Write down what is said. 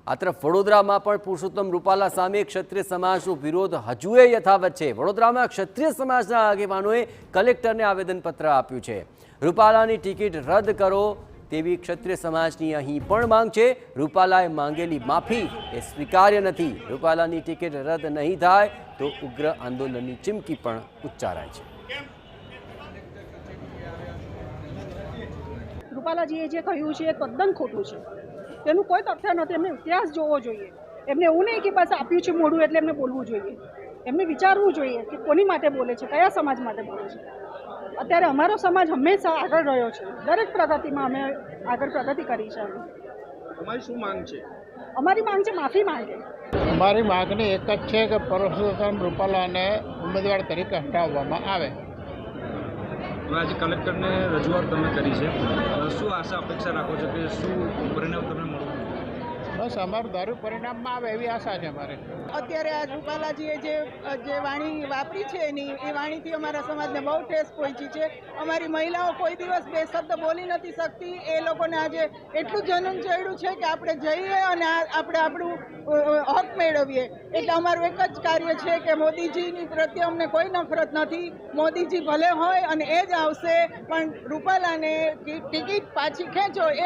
આ તરફ વડોદરામાં પણ પુરુષોત્તમ રૂપાલા સામે ક્ષત્રિય સમાજનો વિરોધ હજુએ યથાવત છે। વડોદરામાં ક્ષત્રિય સમાજના આગેવાનોએ કલેક્ટરને આવેદનપત્ર આપ્યું છે। રૂપાલાની ટિકિટ રદ કરો તેવી ક્ષત્રિય સમાજની અહીં પણ માંગ છે। રૂપાલાએ માંગેલી માફી એ સ્વીકાર્ય નથી। રૂપાલાની ટિકિટ રદ નહીં થાય તો ઉગ્ર આંદોલનની ચીમકી પણ ઉચ્ચારાય છે। રૂપાલાજીએ જે કહ્યું છે એ તદ્દન ખોટું છે। તેનું કોઈ તથ્ય નથી। એમને ઇતિહાસ જોવો જોઈએ। એમને એવું નહીં કે બસ આપ્યું છે મોઢું એટલે એમને બોલવું જોઈએ। એમને વિચારવું જોઈએ કે કોની માટે બોલે છે, કયા સમાજ માટે બોલે છે। અત્યારે અમારો સમાજ હંમેશા આગળ રહ્યો છે। દરેક પ્રગતિમાં અમે આગળ પ્રગતિ કરી છે। તમારી શું માંગ છે? અમારી માંગ છે માફી માંગે। અમારી માગણી એક જ છે કે પુરુષોત્તમ રૂપાલાને ઉમેદવાર તરીકે હટાવવામાં આવે। આજે કલેક્ટરને રજૂઆત તમે કરી છે, શું આશા અપેક્ષા રાખો છો કે શું પરિણામ તમને મળવું? બસ અમારું ધારું પરિણામમાં આવે એવી આશા છે અમારે। અત્યારે આ રૂપાલાજીએ જે વાણી વાપરી છે એની એ વાણીથી અમારા સમાજને બહુ ઠેસ પહોંચી છે। અમારી મહિલાઓ કોઈ દિવસ બે શબ્દ બોલી નથી શકતી। એ લોકોને આજે એટલું જનન ચડ્યું છે કે આપણે જઈએ અને આપણે આપણું હક મેળવીએ। એટલે અમારું એક જ કાર્ય છે કે મોદીજીની પ્રત્યે અમને કોઈ નફરત નથી। મોદીજી ભલે હોય અને એ જ આવશે, પણ રૂપાલાને ટિકિટ પાછી ખેંચો એ